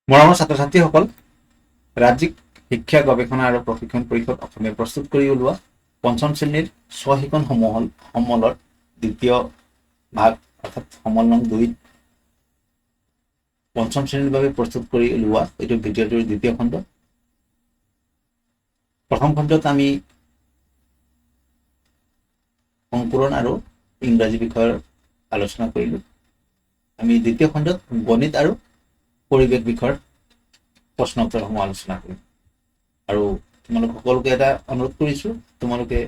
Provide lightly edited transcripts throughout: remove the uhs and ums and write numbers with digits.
মৰমৰ ছাত্ৰ ছাত্ৰীসকল, ৰাজ্যিক শিক্ষা গৱেষণা আৰু প্ৰশিক্ষণ পৰিষদ অসমে প্ৰস্তুত কৰি উলিওৱা পঞ্চম শ্ৰেণীৰ স্বশিক্ষণ সমলৰ দ্বিতীয় ভাগ অৰ্থাৎ সমল নং 2 পঞ্চম শ্ৰেণীৰ বাবে প্ৰস্তুত কৰি উলিওৱা এইটো ভিডিঅ'টোৰ দ্বিতীয় খণ্ড। প্ৰথম খণ্ডত আমি সংকুৰণ আৰু ইংৰাজী বিষয়ৰ আলোচনা কৰিলোঁ। আমি দ্বিতীয় খণ্ডত গণিত আৰু পৰিৱেশ বিষয়ৰ প্ৰশ্ন উত্তৰসমূহ আলোচনা কৰিম। আৰু তোমালোক সকলোকে এটা অনুৰোধ কৰিছোঁ, তোমালোকে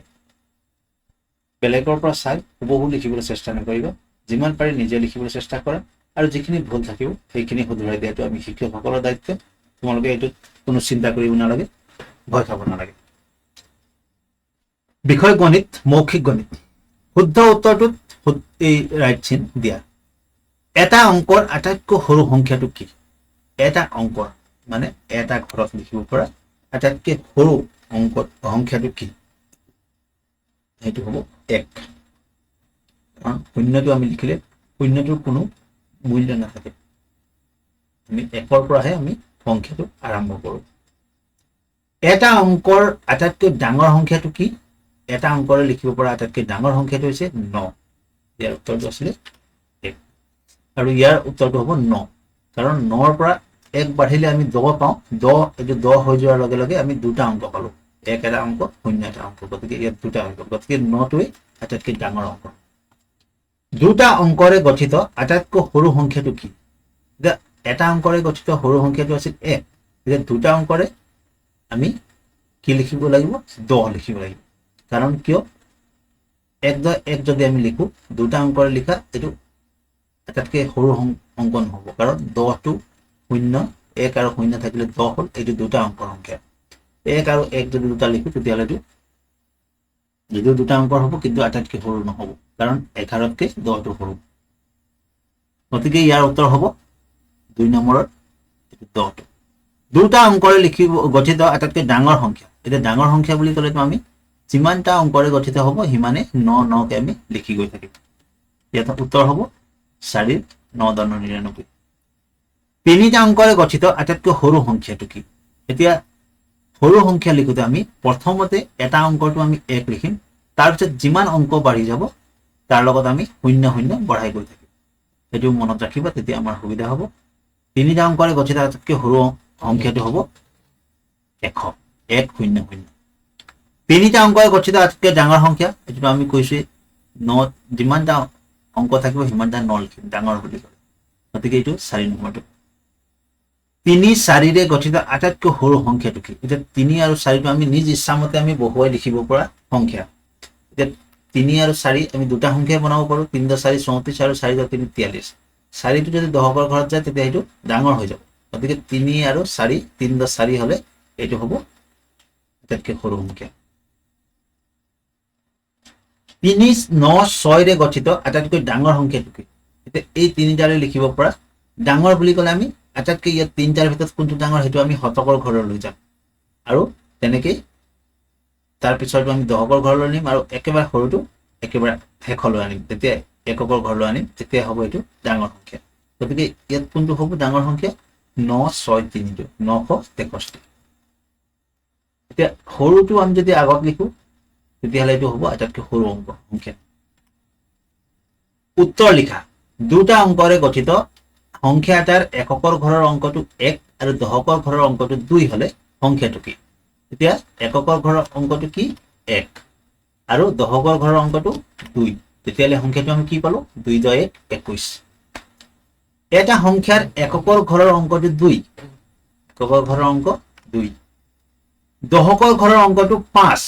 বেলেগৰ পৰা চাই হুবহু লিখিবলৈ চেষ্টা নকৰিবা, যিমান পাৰি নিজে লিখিবলৈ চেষ্টা কৰা আৰু যিখিনি ভুল থাকিব সেইখিনি শুধৰাই দিয়াটো আমি শিক্ষকসকলৰ দায়িত্ব। তোমালোকে এইটোত কোনো চিন্তা কৰিব নালাগে, ভয় খাব নালাগে। বিষয় গণিত, মৌখিক গণিত। শুদ্ধ উত্তৰটোত এই ৰাইট চিন দিয়া। এটা অংকৰ আটাইতকৈ সৰু সংখ্যাটো কি? এটা অংকৰ মানে এটা ঘৰত লিখিব পৰা আটাইতকৈ সৰু সংখ্যাটো কি? সেইটো হ'ব 1। কাৰণ শূন্যটো আমি লিখিলে শূন্যটোৰ কোনো মূল্য নাথাকে, আমি 1ৰ পৰাহে আমি সংখ্যাটো আৰম্ভ কৰোঁ। এটা অংকৰ আটাইতকৈ ডাঙৰ সংখ্যাটো কি? এটা অংকৰে লিখিব পৰা আটাইতকৈ ডাঙৰ সংখ্যাটো হৈছে 9। ইয়াৰ উত্তৰটো আছিলে 1 আৰু ইয়াৰ উত্তৰটো হ'ব 9। কাৰণ 9ৰ পৰা 1 বাঢ়িলে আমি 10 পাওঁ। 10 এইটো 10 হৈ যোৱাৰ লগে লগে আমি দুটা অংক পালোঁ, 1 এটা অংক, 0 এটা অংক। গতিকে ইয়াত দুটা হৈ গ'ল। গতিকে 9টোৱে আটাইতকৈ ডাঙৰ অংক। দুটা অংকৰে গঠিত আটাইতকৈ সৰু সংখ্যাটো কি? এতিয়া এটা অংকৰে গঠিত সৰু সংখ্যাটো আছিল 1। এতিয়া দুটা অংকৰে আমি কি লিখিব লাগিব? 10 লিখিব লাগিব। কাৰণ কিয়? 1 যদি আমি লিখো, দুটা অংকৰে লিখা এইটো আটাইতকৈ সৰু অংক নহ'ব। কাৰণ 10টো 0, 1 আৰু 0 থাকিলে 10 হ'ল। এইটো দুটা অংকৰ সংখ্যা। 1 আৰু 1 যদি দুটা লিখো তেতিয়াহ'লে যদিও দুটা অংকৰ হ'ব, কিন্তু আটাইতকৈ সৰু নহ'ব, কাৰণ 11তকৈ 10টো সৰু। গতিকে ইয়াৰ উত্তৰ হ'ব 2 নম্বৰৰ 10টো। দুটা অংকৰে গঠিত আটাইতকৈ ডাঙৰ সংখ্যা। এতিয়া ডাঙৰ সংখ্যা বুলি ক'লেতো আমি যিমানটা অংকৰে গঠিত হ'ব সিমানে 9কে আমি লিখি গৈ থাকিম। ইয়াত উত্তৰ হ'ব 4ৰ 9 × 99। তিনিটা অংকৰে গঠিত আটাইতকৈ সৰু সংখ্যাটো কি? এতিয়া সৰু সংখ্যা লিখোতে আমি প্ৰথমতে এটা অংকটো আমি 1 লিখিম, তাৰপিছত যিমান অংক বাঢ়ি যাব তাৰ লগত আমি 0 0 বঢ়াই গৈ থাকিম। সেইটো মনত ৰাখিবা, তেতিয়া আমাৰ সুবিধা হ'ব। তিনিটা অংকৰে গঠিত আটাইতকৈ সৰু সংখ্যাটো হ'ব 100, 1 0 0। তিনিটা অংকৰে গঠিত আটাইতকৈ ডাঙৰ সংখ্যা, এইটো আমি কৈছোঁ 9। যিমানটা অংক থাকিব সিমানটা 9 লিখিম, ডাঙৰ বুলি কয়। গতিকে এইটো 4 নম্বৰটো। 3 4ৰে গঠিত আটাইতকৈ সৰু সংখ্যাটো কি? এতিয়া 3 আৰু 4টো আমি নিজ ইচ্ছামতে আমি বহুৱাই লিখিব পৰা সংখ্যা। এতিয়া 3 আৰু 4 আমি দুটা সংখ্যাই বনাব পাৰোঁ। 3 × 4 34 আৰু 4 × 3 43। 4টো যদি 10ৰ ঘৰত যায় তেতিয়া এইটো ডাঙৰ হৈ যাব। গতিকে 3 আৰু 4, 3 × 4 হ'লে এইটো হ'ব আটাইতকৈ সৰু সংখ্যা। 3 9 6ৰে গঠিত আটাইতকৈ ডাঙৰ সংখ্যাটো কি? এতিয়া এই তিনিটাৰে লিখিব পৰা ডাঙৰ বুলি ক'লে আমি আটাইতকৈ ইয়াত তিনিটাৰ ভিতৰত কোনটো ডাঙৰ সেইটো আমি শতকৰ ঘৰলৈ যাম, আৰু তেনেকেই তাৰপিছতো আমি দশকৰ ঘৰলৈ নিম, আৰু একেবাৰে সৰুটো একেবাৰে শেষলৈ আনিম। তেতিয়া এককৰ ঘৰলৈ আনিম, তেতিয়া হ'ব এইটো ডাঙৰ সংখ্যা। গতিকে ইয়াত কোনটো হ'ব ডাঙৰ সংখ্যা? 9 6 3টো 963। এতিয়া সৰুটো আমি যদি আগত লিখো তেতিয়াহ'লে এইটো হ'ব আটাইতকৈ সৰু সংখ্যা। উত্তৰ লিখা। দুটা অংকৰে গঠিত সংখ্যা এটাৰ এককৰ ঘৰৰ অংকটো 1 আৰু দশকৰ ঘৰৰ অংকটো 2 হ'লে সংখ্যাটো কি? এতিয়া এককৰ ঘৰৰ অংকটো কি? 1 আৰু দশকৰ ঘৰৰ অংকটো 2। তেতিয়াহ'লে সংখ্যাটো আমি কি পালো? 2 × 1 21। এটা সংখ্যাৰ এককৰ ঘৰৰ অংকটো 2, এককৰ ঘৰৰ অংক 2। দশকৰ ঘৰৰ অংকটো 5,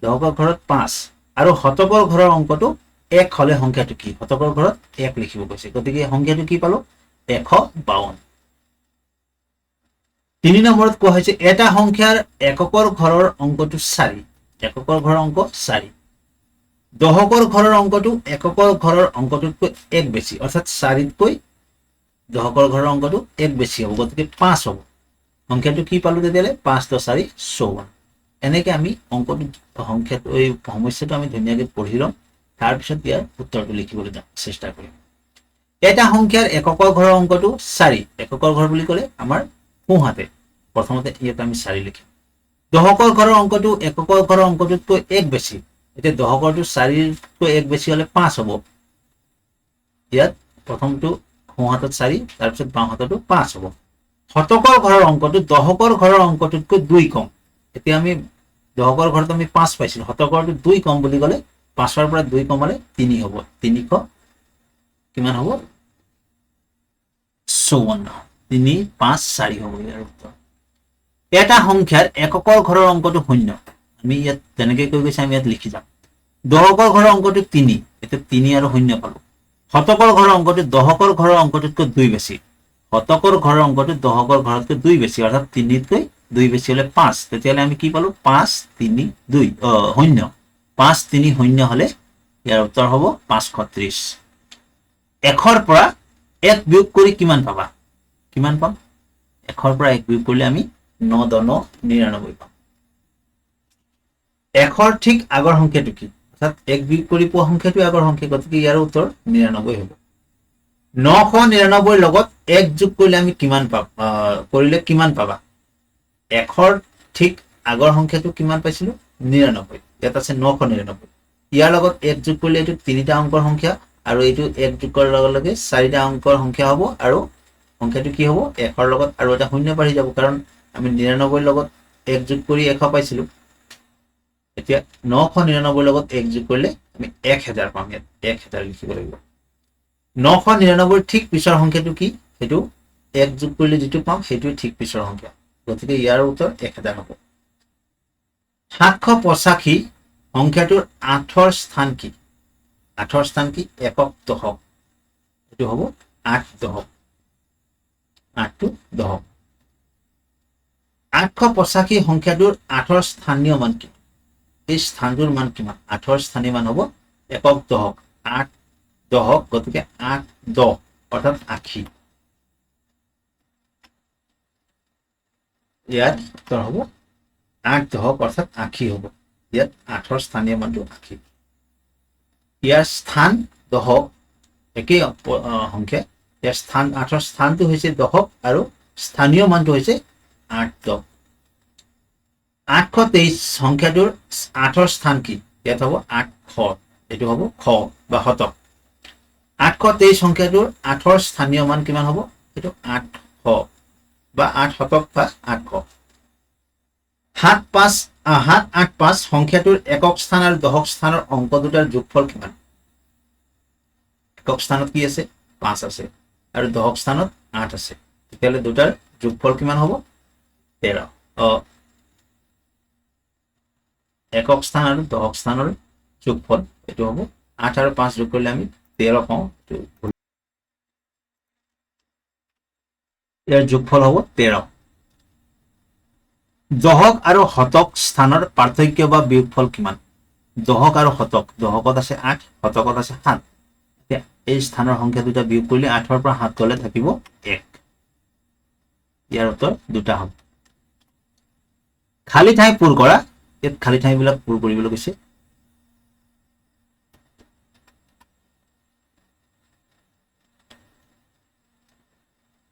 দশকৰ ঘৰত 5, আৰু শতকৰ ঘৰৰ অংকটো 1 হ'লে সংখ্যাটো কি? শতকৰ ঘৰত 1 লিখিব কৈছে। গতিকে সংখ্যাটো কি পালো? 152। 3 নম্বৰত কোৱা হৈছে এটা সংখ্যাৰ এককৰ ঘৰৰ অংকটো 4, এককৰ ঘৰৰ অংক 4। দশকৰ ঘৰৰ অংকটো এককৰ ঘৰৰ অংকটোতকৈ 1 বেছি, অৰ্থাৎ 4তকৈ দশকৰ ঘৰৰ অংকটো 1 বেছি হ'ব। গতিকে 5 হ'ব। সংখ্যাটো কি পালো তেতিয়াহ'লে? 5 × 4 54। এনেকে আমি অংকটো সংখ্যাটো এই সমস্যাটো আমি ধুনীয়াকৈ পঢ়ি ল'ম, তাৰপিছত ইয়াৰ উত্তৰটো লিখিবলৈ চেষ্টা কৰিম। এটা সংখ্যাৰ এককৰ ঘৰৰ অংকটো 4, এককৰ ঘৰ বুলি ক'লে আমাৰ সোঁহাতে প্ৰথমতে ইয়াত আমি 4 লিখিম দহকৰ ঘৰৰ অংকটো এককৰ ঘৰৰ অংকটোতকৈ 1 বেছি এতিয়া দহকৰটো 4তকৈ 1 বেছি হলে 5 হ'ব ইয়াত প্ৰথমটো সোঁহাতত 4 তাৰপিছত বাওঁ হাততো 5 হ'ব শতকৰ ঘৰৰ অংকটো দহকৰ ঘৰৰ অংকটোতকৈ 2 কম এতিয়া আমি দহকৰ ঘৰত আমি 5 পাইছিলো শতকৰটো 2 কম বুলি গলে 5ৰ পৰা 2 কমালে 3 হ'ব 300 কিমান হ'ব 54 3 5 4 হ'ব ইয়াৰ উত্তৰ এটা সংখ্যাৰ এককৰ ঘৰৰ অংকটো শূন্য আমি ইয়াত যেনেকৈ কৈ গৈছে আমি ইয়াত লিখি যাম দহকৰ ঘৰৰ অংকটো 3 এতিয়া 3 আৰু শূন্য পালো শতকৰ ঘৰৰ অংকটো দহকৰ ঘৰৰ অংকটোতকৈ 2 বেছি শতকৰ ঘৰৰ অংকটো দহকৰ ঘৰতকৈ 2 বেছি অৰ্থাৎ 3তকৈ 2 বেছি হলে 5 তেতিয়াহলে আমি কি পালো 5 3 2 শূন্য 5 3 শূন্য হলে ইয়াৰ উত্তৰ হ'ব 530 1ৰ পৰা 1 বিয়োগ কৰি কিমান পাবা কিমান পাম 1ৰ পৰা 1 বিয়োগ কৰিলে আমি 9 10 99 পাম 1ৰ ঠিক আগৰ সংখ্যাটো কি অৰ্থাৎ 1 বিয়োগ কৰি পোৱা সংখ্যাটো আগৰ সংখ্যা গতিকে ইয়াৰ উত্তৰ 99 হ'ব 999 লগত 1 যোগ কৰিলে আমি কিমান পাম কৰিলে কিমান পাবা 1ৰ ঠিক আগৰ সংখ্যাটো কিমান পাইছিলো 99 ইয়াত আছে 999 ইয়াৰ লগত 1 যোগ কৰিলে এইটো 3টা অংকৰ সংখ্যা আৰু এইটো 1 যোগ কৰাৰ লগে লগে 4টা অংকৰ সংখ্যা হ'ব আৰু সংখ্যাটো কি হ'ব 1ৰ লগত আৰু এটা শূন্য বাঢ়ি যাব কাৰণ আমি 99 লগত 1 যোগ কৰি 100 পাইছিলো এতিয়া 999 লগত 1 যোগ কৰিলে আমি 1000 পাম ইয়াত 1000 লিখিব লাগিব 999 ঠিক পিছৰ সংখ্যাটো কি সেইটো 1 যোগ কৰিলে যেটো পাম সেইটো ঠিক পিছৰ সংখ্যা গতিকে ইয়াৰ উত্তৰ 1000 হ'ব 785 সংখ্যাটোৰ 8ৰ স্থান কি 8ৰ স্থান কি একক দশক এটো হ'ব 8 দশক 8টো দশক 885 সংখ্যাটোৰ 8ৰ স্থানীয় মান কি এই স্থানটোৰ মান কিমান 8ৰ স্থানীয় মান হ'ব একক দশক 8 দশক গতিকে 8 10 অৰ্থাৎ 80 ইয়াত উত্তৰ হ'ব 8 দশক অৰ্থাৎ 80 হ'ব ইয়াত 8ৰ স্থানীয় মানটো 80 ইয়াৰ স্থান দশক একেই সংখ্যা ইয়াৰ স্থান 8ৰ স্থানটো হৈছে দশক আৰু স্থানীয় মানটো হৈছে 8 10 823 সংখ্যাটোৰ 8ৰ স্থান কি ইয়াত হ'ব 800 এটো হ'ব খ বা শতক 823 সংখ্যাটোৰ 8ৰ স্থানীয় মান কিমান হ'ব এটো 800 বা 8 শতক বা 800 785 সংখ্যাটোৰ একক স্থান আৰু দশক স্থানৰ অংক দুটাৰ যোগফল কিমান একক স্থানত কি আছে 5 আছে আৰু দশক স্থানত 8 আছে তেতিয়াহলে দুটাৰ যোগফল কিমান হ'ব 13 একক স্থান আৰু দশক স্থানৰ যোগফল এটো হ'ব 8 আৰু 5 যোগ কৰিলে আমি 13 পাওঁ ইয়াৰ যোগফল হ'ব 13 দশক আৰু শতক স্থানৰ পাৰ্থক্য বা বিয়োগফল কিমান দশক আৰু শতক দশকত আছে 8 শতকত আছে 7 এতিয়া এই স্থানৰ সংখ্যা দুটা বিয়োগ কৰিলে 8ৰ পৰা 7 গলে থাকিব 1 ইয়াৰ উত্তৰ দুটা হ'ব খালি ঠাই পূৰ কৰা ইয়াত খালি ঠাইবিলাক পূৰ কৰিবলৈ কৈছে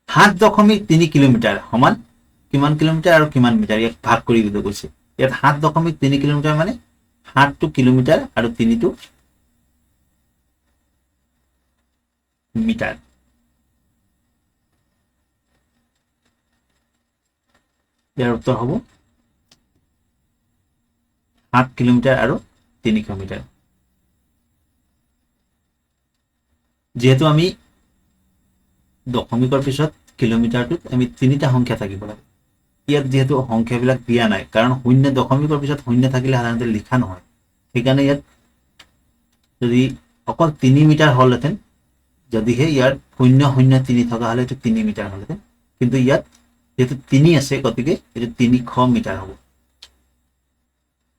7.3 কিলোমিটাৰ সমান কিমান কিলোমিটাৰ আৰু কিমান মিটাৰ ইয়াক ভাগ কৰি দিব কৈছে ইয়াত 7.3 কিলোমিটাৰ মানে 7টো কিলোমিটাৰ আৰু 3টো মিটাৰ ইয়াৰ উত্তৰ হ'ব 7 কিলোমিটাৰ আৰু 300 মিটাৰ যেহেতু আমি দশমিকৰ পিছত কিলোমিটাৰটোত আমি 3টা সংখ্যা থাকিব লাগে ইয়াত যেহেতু সংখ্যাবিলাক দিয়া নাই কাৰণ শূন্য দশমিকৰ পিছত শূন্য থাকিলে সাধাৰণতে লিখা নহয় সেইকাৰণে ইয়াত যদি অকল 3 মিটাৰ হলহেঁতেন যদিহে ইয়াৰ 0.03 থকা হলে এটো 3 মিটাৰ হলহেঁতেন কিন্তু ইয়াত যেহেতু 3 আছে গতিকে এটো 300 মিটাৰ হ'ব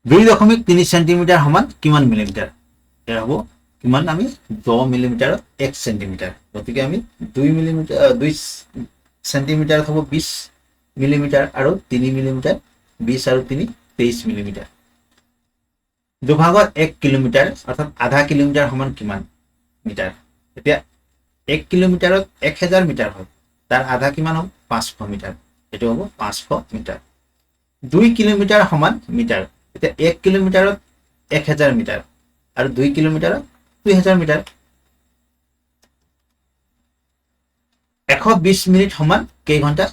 2.3 সেন্টিমিটাৰ সমান কিমান মিলিমিটাৰ এৰ হ'ব কিমান আমি 10 মিলিমিটাৰত 1 সেন্টিমিটাৰ গতিকে আমি 2 মিলিমিটাৰ 2 সেন্টিমিটাৰ হ'ব 20 মিলিমিটাৰ আৰু 3 মিলিমিটাৰ 20 আৰু 3 23 মিলিমিটাৰ দুভাগত 1 কিলোমিটাৰ অৰ্থাৎ আধা কিলোমিটাৰ সমান কিমান মিটাৰ এতিয়া 1 কিলোমিটাৰত 1000 মিটাৰ হয় তাৰ আধা কিমান হ'ব 500 মিটাৰ এইটো হ'ব 500 মিটাৰ 2 কিলোমিটাৰ সমান মিটাৰ এতিয়া 1 কিলোমিটাৰত 1000 মিটাৰ আৰু 2 কিলোমিটাৰত 2000 মিটাৰ 120 মিনিট সমান কেই ঘণ্টা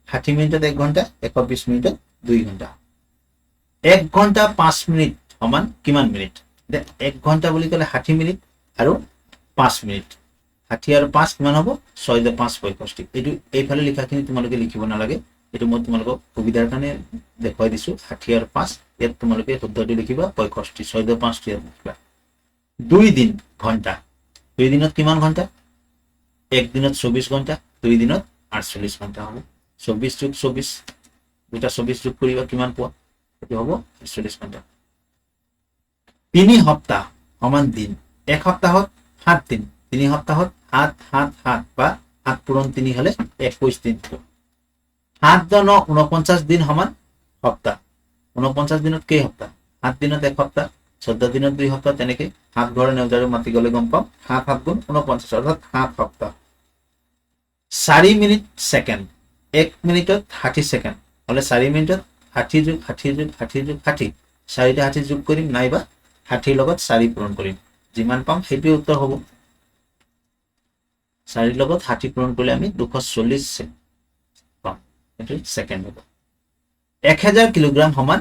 60 মিনিটত 1 ঘণ্টা 120 মিনিটত 2 ঘণ্টা 1 ঘণ্টা 5 মিনিট সমান কিমান মিনিট 1 ঘণ্টা বুলি ক'লে 60 মিনিট আৰু 5 মিনিট 60 আৰু 5 কিমান হ'ব 6 + 5 65 এইটো এইফালে লিখাখিনি তোমালোকে লিখিব নালাগে এইটো মই তোমালোকক সুবিধাৰ কাৰণে দেখুৱাই দিছো 60 আৰু 5 ইয়াত তোমালোকে শুদ্ধটো লিখিবা 65 6 + 5 ইয়াত লিখিবা 2 দিন ঘণ্টা 2 দিনত কিমান ঘণ্টা 1 দিনত 24 ঘণ্টা 2 দিনত 48 ঘণ্টা হ'ব 24 + 24 দুটা 24 যোগ কৰিবা কিমান পোৱা এইটো হ'ব 48 ঘণ্টা 3 সপ্তাহ সমান দিন 1 সপ্তাহত 7 দিন 3 সপ্তাহত 7 7 7 বা 7 পূৰণ 3 হলে 21 দিন 7 × 49 দিন সমান সপ্তাহ 49 দিনত কেই সপ্তাহ 7 দিনত 1 সপ্তাহ 14 দিনত 2 সপ্তাহ তেনেকে 7 ঘৰ নেউতাৰো মাতি গলে গম পাম 7 7 গুণ 49 অৰ্থাৎ 7 সপ্তাহ 4 মিনিট সেকেন্ড 1 মিনিটত 60 সেকেন্ড হলে 4 মিনিটত 60 যোগ 60 যোগ 60 যোগ 60 4টা 60 যোগ কৰিম নাইবা 60 লগত 4 পূৰণ কৰিম যিমান পাম সেইটোৱে উত্তৰ হ'ব 4 লগত 60 পূৰণ কৰিলে আমি 240 পাম এটো সেকেন্ড হ'ব 1000 কিলোগ্ৰাম সমান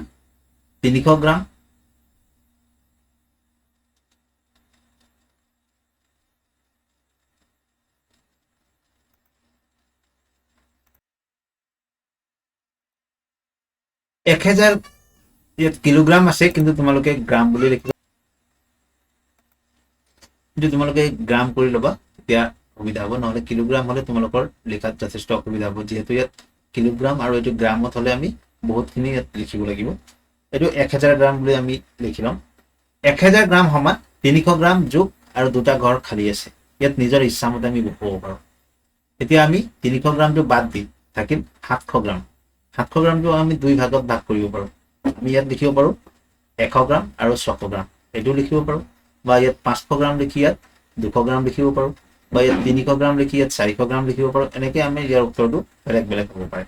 300 গ্ৰাম ইয়াত কিলোগ্ৰাম আছে কিন্তু তোমালোকে গ্ৰাম বুলি লিখিবা যদি তোমালোকে গ্ৰাম কৰি ল'বা তেতিয়া সুবিধা হ'ব নহলে কিলোগ্ৰাম হলে তোমালোকৰ লিখাত যথেষ্ট অসুবিধা হ'ব যেহেতু ইয়াত কিলোগ্ৰাম আৰু এইটো গ্ৰামত হলে আমি বহুতখিনি ইয়াত লিখিব লাগিব এইটো 1000 গ্ৰাম বুলি আমি লিখি লম 1000 গ্ৰাম সমান 300 গ্ৰাম যোগ আৰু দুটা ঘৰ খালি আছে ইয়াত নিজৰ ইচ্ছামতে আমি বহুৱাব পাৰোঁ এতিয়া আমি 300 গ্ৰামটো বাদ দি থাকিল 700 গ্ৰাম 700 গ্ৰামটো আমি দুই ভাগত ভাগ কৰিব পাৰোঁ আমি ইয়াত লিখিব পাৰোঁ 100 গ্ৰাম আৰু 600 গ্ৰাম এইটো লিখিব পাৰোঁ বা ইয়াত 500 গ্ৰাম লিখি ইয়াত 200 গ্ৰাম লিখিব পাৰোঁ বা ইয়াত 300 গ্ৰাম লিখি ইয়াত 400 গ্ৰাম লিখিব পাৰোঁ এনেকৈ আমি ইয়াৰ উত্তৰটো বেলেগ বেলেগ হ'ব পাৰে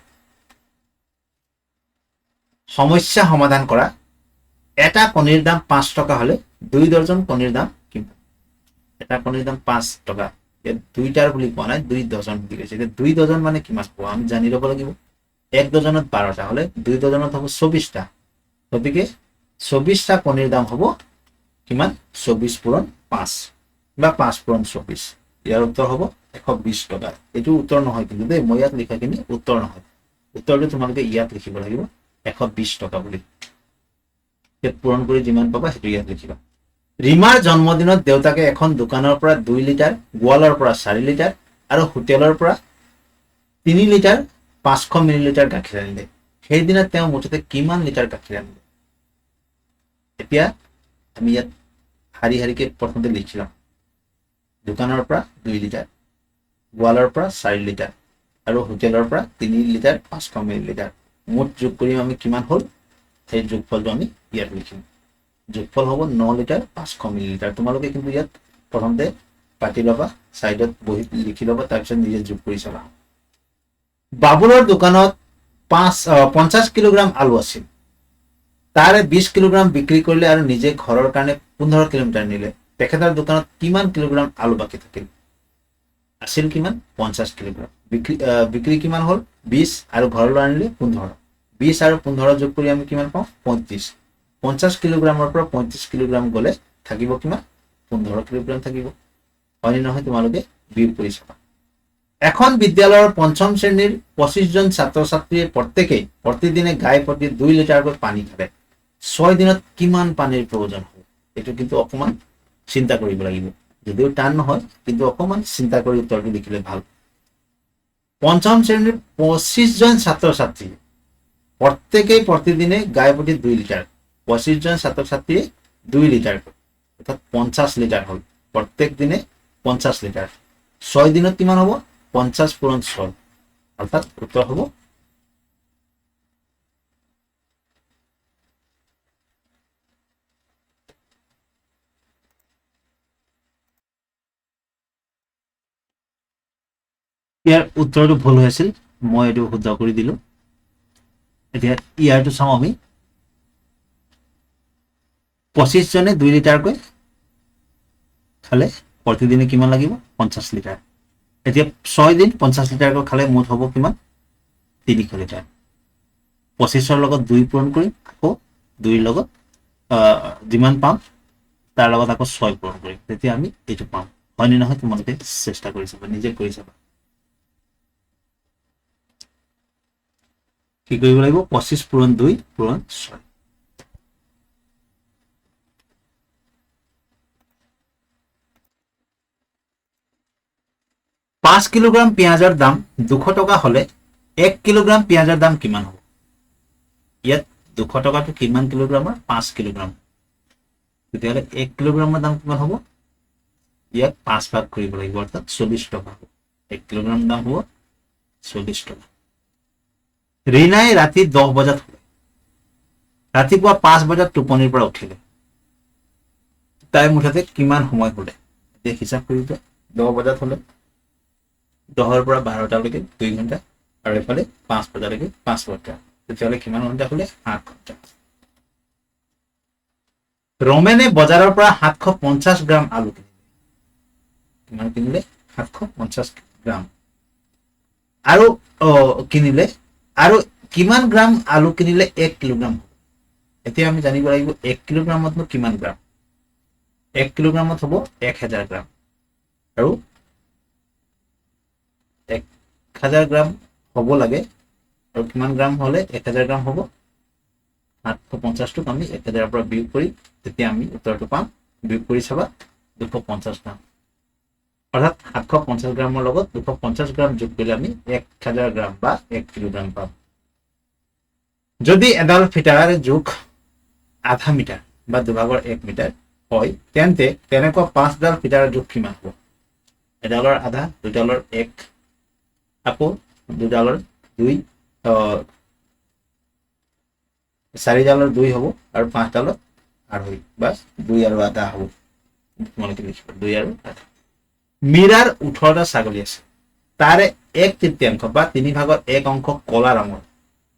সমস্যা সমাধান কৰা এটা কণীৰ দাম 5 টকা হলে 2 ডজন কণীৰ দাম কিমান এটা কণীৰ দাম 5 টকা ইয়াত দুইটাৰ বুলি কোৱা নাই 2 ডজন বুলি কৈছে এতিয়া 2 ডজন মানে কিমান হ'ব আমি জানি ল'ব লাগিব 1 ডজনত 12টা হলে 2 ডজনত হ'ব 24টা গতিকে 24টা কণীৰ দাম হ'ব কিমান 24 পূৰণ 5 বা 5 পূৰণ 24 ইয়াৰ উত্তৰ হ'ব 120 টকা এইটো উত্তৰ নহয় কিন্তু দেই মই ইয়াত লিখাখিনি উত্তৰ নহয় উত্তৰটো তোমালোকে ইয়াত লিখিব লাগিব 120 টকা বুলি ইয়াত পূৰণ কৰি যিমান পাবা সেইটো ইয়াত লিখিবা ৰীমাৰ জন্মদিনত দেউতাকে এখন দোকানৰ পৰা 2 লিটাৰ গোৱালৰ পৰা 4 লিটাৰ আৰু হোটেলৰ পৰা 3 লিটাৰ 500 মিলিলিটাৰ গাখীৰ আনিলে সেইদিনা তেওঁ মুঠতে কিমান লিটাৰ গাখীৰ আনিলে এতিয়া আমি ইয়াত হাৰি হাৰিকে প্ৰথমতে লিখিলাম দোকানৰ পৰা 2 লিটাৰ গোৱালৰ পৰা 4 লিটাৰ আৰু হোটেলৰ পৰা 3 লিটাৰ 500 মিলিলিটাৰ মুঠ যোগ কৰি আমি কিমান হ'ল সেই যোগফলটো আমি ইয়াত লিখিম যোগফল হ'ব 9 লিটাৰ 500 মিলিলিটাৰ তোমালোকে কিন্তু ইয়াত প্ৰথমতে পাতি ল'বা সাইডত বহি লিখি ল'বা তাৰপিছত নিজে যোগ কৰি চাবা বাবুলৰ দোকানত 50 কিলোগ্ৰাম আলু আছিল তাৰে 20 কিলোগ্ৰাম বিক্ৰী কৰিলে আৰু নিজে ঘৰৰ কাৰণে 15 কিলোমিটাৰ নিলে তেখেতৰ দোকানত কিমান কিলোগ্ৰাম আলু বাকি থাকিল আছিল কিমান 50 কিলোগ্ৰাম বিক্ৰী কিমান হ'ল 20 আৰু ঘৰলৈ আনিলে 15 20 আৰু 15 যোগ কৰি আমি কিমান পাওঁ 35 50 কিলোগ্ৰামৰ পৰা 35 কিলোগ্ৰাম গলে থাকিব কিমান 15 কিলোগ্ৰাম থাকিব হয়নে নহয় তোমালোকে বিয়োগ কৰি চাবা এখন বিদ্যালয়ৰ পঞ্চম শ্ৰেণীৰ 25 জন ছাত্ৰ ছাত্ৰীয়ে প্ৰত্যেকই প্ৰতিদিনে গাই প্ৰতি 2 লিটাৰকৈ পানী খায় 6 দিনত কিমান পানীৰ প্ৰয়োজন হয় এটো কিন্তু অকমান চিন্তা কৰিব লাগিব যদিও টান নহয় কিন্তু অকমান চিন্তা কৰি উত্তৰটো লিখিলে ভাল পঞ্চম শ্ৰেণীৰ 25 জন ছাত্ৰ ছাত্ৰী প্ৰত্যেকই প্ৰতিদিনে গাই প্ৰতি 2 লিটাৰ 25 জন ছাত্ৰ ছাত্ৰীয়ে 2 লিটাৰ অৰ্থাৎ 50 লিটাৰ হ'ল প্ৰত্যেক দিনে 50 লিটাৰ 6 দিনত কিমান হ'ব 50 পূৰণ 6 অৰ্থাৎ উত্তৰ হ'ব ইয়াৰ উত্তৰটো ভুল হৈছিল মই এটো শুদ্ধ কৰি দিলো এতিয়া ইয়াৰটো চাওঁ আমি 25 জনে 2 লিটাৰকৈ খালে প্ৰতিদিনে কিমান লাগিব 50 লিটাৰ এতিয়া 6 দিন 50 লিটাৰকৈ খালে মুঠ হ'ব কিমান 300 লিটাৰ 25ৰ লগত 2 পূৰণ কৰিম আকৌ 2ৰ লগত যিমান পাম তাৰ লগত আকৌ 6 পূৰণ কৰিম তেতিয়া আমি এইটো পাম হয়নে নহয় তোমালোকে চেষ্টা কৰি চাবা নিজে কৰি চাবা কি কৰিব লাগিব 25 পূৰণ 2 পূৰণ 6 5 কিলোগ্ৰাম পিঁয়াজৰ দাম 200 টকা হলে 1 কিলোগ্ৰাম পিঁয়াজৰ দাম কিমান হ'ব ইয়াত 200 টকাটো কিমান কিলোগ্ৰামৰ 5 কিলোগ্ৰাম তেতিয়াহ'লে 1 কিলোগ্ৰামৰ দাম কিমান হ'ব ইয়াত 5 ভাগ কৰিব লাগিব অৰ্থাৎ 40 টকা হ'ব 1 কিলোগ্ৰাম দাম হ'ব 40 টকা ৰীনাই ৰাতি 10 বজাত শুলে ৰাতিপুৱা 5 বজাত টোপনিৰ পৰা উঠিলে তাই মুঠতে কিমান সময় শুলে এতিয়া হিচাপ কৰি দিয়া 10 বজাত শুলে 10ৰ পৰা 12টালৈকে 2 ঘণ্টা আৰু এফালে 5 বজালৈকে 5 ঘণ্টা তেতিয়াহ'লে কিমান ঘণ্টা শুলে 8 ঘণ্টা ৰমেনে বজাৰৰ পৰা 750 গ্ৰাম আলু কিনিলে কিমান কিনিলে 750 গ্ৰাম আৰু কিনিলে আৰু কিমান গ্ৰাম আলু কিনিলে 1 কিলোগ্ৰাম এতিয়া আমি জানিব লাগিব 1 কিলোগ্ৰামতনো কিমান গ্ৰাম 1 কিলোগ্ৰামত হ'ব 1000 গ্ৰাম আৰু 1000 গ্ৰাম হ'ব লাগে আৰু কিমান গ্ৰাম হলে 1000 গ্ৰাম হ'ব 750 টোক আমি 1000 পৰা বিয়োগ কৰি তেতিয়া আমি উত্তৰটো পাম বিয়োগ কৰি চাবা 250 গ্ৰাম অৰ্থাৎ 750 গ্ৰামৰ লগত 250 গ্ৰাম যোগ কৰিলে আমি 1000 গ্ৰাম বা 1 কিলোগ্ৰাম পাম যদি এডাল ফিটাৰ জোখ আধা মিটাৰ বা দুভাগৰ 1 মিটাৰ হয় তেন্তে তেনেকুৱা 5ডাল ফিটাৰৰ জোখ কিমান হ'ব এডালৰ আধা দুডালৰ 1 আকৌ দুডালৰ 2 4ডালৰ 2 হ'ব আৰু 5ডালৰ 2.5 বা 2 আৰু আধা হ'ব তোমালোকে লিখিবা 2 আৰু আধা মীৰাৰ 18টা ছাগলী আছে তাৰে 1/3 বা 3/1 অংশ কলা ৰঙৰ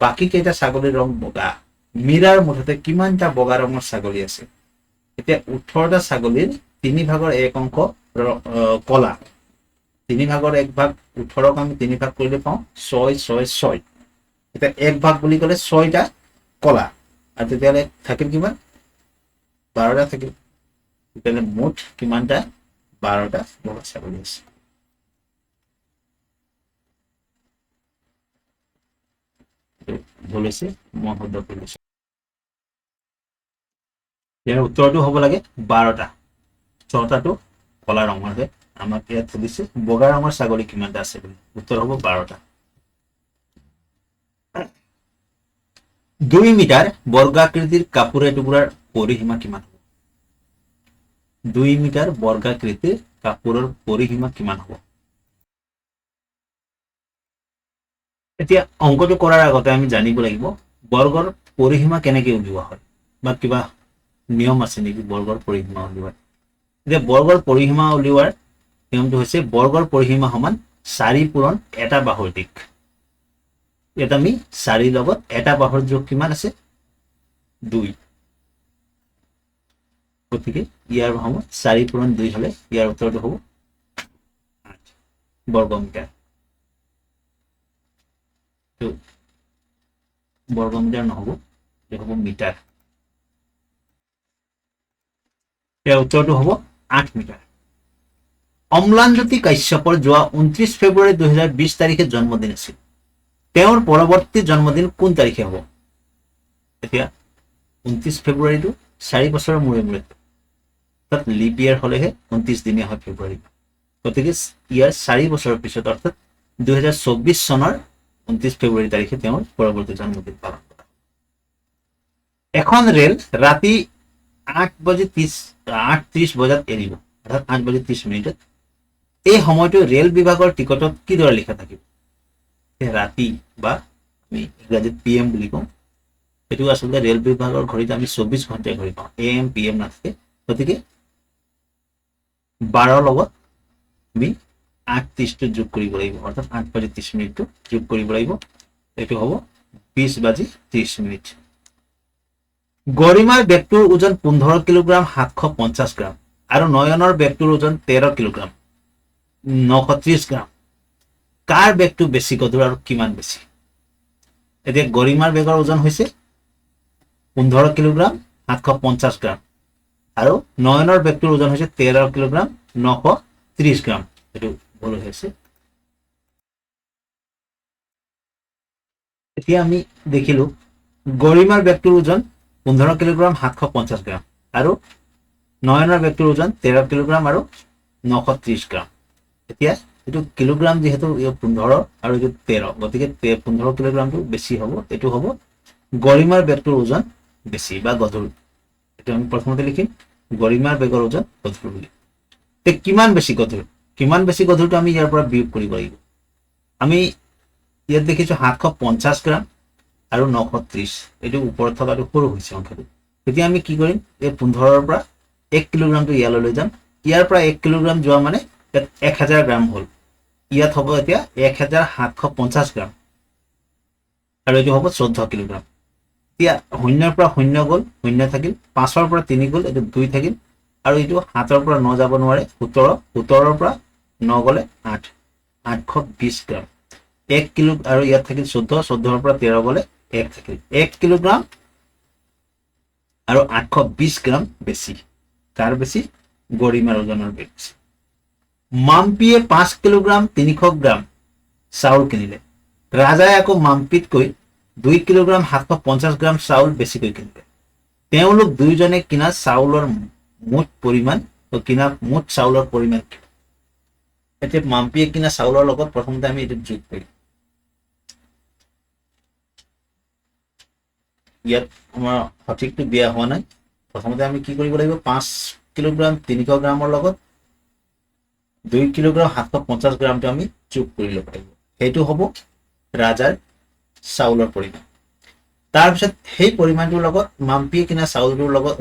বাকি কেইটা ছাগলীৰ ৰং বগা মীৰাৰ মুঠতে কিমানটা বগা ৰঙৰ ছাগলী আছে এতিয়া 18টা ছাগলীৰ 3/1 অংশ কলা 3/1 ভাগ 18ক আমি 3 ভাগ কৰিলে পাওঁ 6 6 6 এতিয়া 1 ভাগ বুলি ক'লে 6টা কলা আৰু তেতিয়াহ'লে থাকিল কিমান 12টা থাকিল তেতিয়াহ'লে মুঠ কিমানটা 12টা বগা ছাগলী আছে ভুল হৈছে মই শুদ্ধ কৰিছো ইয়াৰ উত্তৰটো হ'ব লাগে 12টা 6টাটো কলা ৰঙৰ হয় আমাক ইয়াত সুধিছে বগা ৰঙৰ ছাগলী কিমানটা আছে বুলি উত্তৰ হ'ব 12টা 2 মিটাৰ বৰ্গাকৃতিৰ কাপোৰ এটুকুৰাৰ পৰিসীমা কিমান হ'ব 2 মিটাৰ বৰ্গাকৃতিৰ কাপোৰৰ পৰিসীমা কিমান হ'ব এতিয়া অংকটো কৰাৰ আগতে আমি জানিব লাগিব বৰ্গৰ পৰিসীমা কেনেকৈ উলিওৱা হয় বা কিবা নিয়ম আছে নেকি বৰ্গৰ পৰিসীমা উলিওৱাৰ এতিয়া বৰ্গৰ পৰিসীমা উলিওৱাৰ নিয়মটো হৈছে বৰ্গৰ পৰিসীমা সমান 4 পূৰণ এটা বাহুৰ দিশ ইয়াত আমি 4 লগত এটা বাহুৰ যোগ কিমান আছে 2 গতিকে ইয়াৰ হ'ব 4 পূৰণ 2 হলে ইয়াৰ উত্তৰটো হ'ব 8 বৰ্গ মিটাৰ বৰ্গ মিটাৰ নহ'ব এইটো হ'ব মিটাৰ ইয়াৰ উত্তৰটো হ'ব 8 মিটাৰ অম্লানজ্যোতি কাশ্যপৰ যোৱা 29 ফেব্ৰুৱাৰী 2020 তাৰিখে জন্মদিন আছিল তেওঁৰ পৰৱৰ্তী জন্মদিন কোন তাৰিখে হ'ব এতিয়া 29 ফেব্ৰুৱাৰীটো 4 বছৰৰ মূৰে মূৰে তাত লিপ ইয়াৰ হলেহে 29 দিনীয়া হয় ফেব্ৰুৱাৰী গতিকে ইয়াৰ 4 বছৰৰ পিছত অৰ্থাৎ 2024 চনৰ 29 ফেব্ৰুৱাৰী তাৰিখে তেওঁৰ পৰৱৰ্তী জন্মদিন পালন কৰা এখন ৰেল ৰাতি 8:30 বজাত এৰিব অৰ্থাৎ 8:30 এই সময়টো ৰেল বিভাগৰ টিকটত কিদৰে লিখা থাকিব ৰাতি বা আমি ইংৰাজীত PM বুলি কওঁ এইটো আচলতে ৰেল বিভাগৰ ঘড়ীত আমি 24 ঘণ্টাই ঘড়ী পাওঁ AM PM নাথাকে গতিকে 12 লগত আমি 8:30 যোগ কৰিব লাগিব অৰ্থাৎ 8:30 যোগ কৰিব লাগিব এইটো হ'ব 20:30 গৰিমাৰ বেগটোৰ ওজন 15 কিলোগ্ৰাম 750 গ্ৰাম আৰু নয়নৰ বেগটোৰ ওজন 13 কিলোগ্ৰাম 930 গ্ৰাম কাৰ বেগটো বেছি গধুৰ আৰু কিমান বেছি এতিয়া গৰিমাৰ বেগৰ ওজন হৈছে 15 কিলোগ্ৰাম 750 গ্ৰাম আৰু নয়নৰ বেগটোৰ ওজন হৈছে 13 কিলোগ্ৰাম 930 গ্ৰাম এটো ভুল হৈছে এতিয়া আমি দেখিলো গৰিমাৰ বেগটোৰ ওজন 15 কিলোগ্ৰাম 750 গ্ৰাম আৰু নয়নৰ বেগটোৰ ওজন 13 কিলোগ্ৰাম আৰু 930 গ্ৰাম এতিয়া এটো কিলোগ্ৰাম যেহেতু 15 আৰু এটো 13 গতিকে 15 কিলোগ্ৰামটো বেছি হ'ব এটো হ'ব গৰিমাৰ বেগটোৰ ওজন বেছি বা গধুৰ এটো আমি প্ৰথমতে লিখিম গৰিমাৰ বেগৰ ওজন গধুৰ বুলি তে কিমান বেছি গধুৰটো আমি ইয়াৰ পৰা বিয়োগ কৰিব লাগিব আমি ইয়াত দেখিছো 750 গ্ৰাম আৰু 930 এটো ওপৰত থকাটো সৰু হৈছে সংখ্যাটো এতিয়া আমি কি কৰিম এই 15 ৰ পৰা 1 কিলোগ্ৰামটো ইয়ালৈ লৈ যাম ইয়াৰ পৰা 1 কিলোগ্ৰাম যোৱা মানে 1000 গ্ৰাম হ'ল ইয়াত হ'ব এতিয়া 1750 গ্ৰাম আৰু এটো হ'ব 14 কিলোগ্ৰাম এতিয়া শূন্যৰ পৰা শূন্য গ'ল শূন্য থাকিল 5 ৰ পৰা 3 গ'ল এটো 2 থাকিল আৰু এটো 7 ৰ পৰা 9 যাব নোৱাৰে 17 17 ৰ পৰা 9 গ'লে 8 820 গ্ৰাম 1 কিলো আৰু ইয়াত থাকিল 14 14 ৰ পৰা 13 গ'লে 1 থাকিল 1 কিলোগ্ৰাম আৰু 820 গ্ৰাম বেছি কাৰ বেছি গৰিমাৰ ওজনৰ বেছি মাম্পিয়ে 5 কিলোগ্ৰাম 300 গ্ৰাম চাউল কিনিলে ৰাজাই আকৌ মাম্পিতকৈ 2 কিলোগ্ৰাম 750 গ্ৰাম চাউল বেছিকৈ কিনিলে তেওঁলোক দুইজনে কিনা চাউলৰ মুঠ পৰিমাণ কিনা মুঠ চাউলৰ পৰিমাণ কি এতিয়া মাম্পিয়ে কিনা চাউলৰ লগত প্ৰথমতে আমি এটো যোগ কৰিম ইয়াত আমাৰ সঠিকটো বিয়া হোৱা নাই প্ৰথমতে আমি কি কৰিব লাগিব 5 কিলোগ্ৰাম 300 গ্ৰামৰ লগত 2 কিলোগ্ৰাম 750 গ্ৰামটো আমি যোগ কৰি ল'ব লাগিব সেইটো হ'ব ৰাজাৰ চাউলৰ পৰিমাণ তাৰ পিছত সেই পৰিমাণটোৰ লগত মাম্পিয়ে কিনা চাউলটোৰ লগত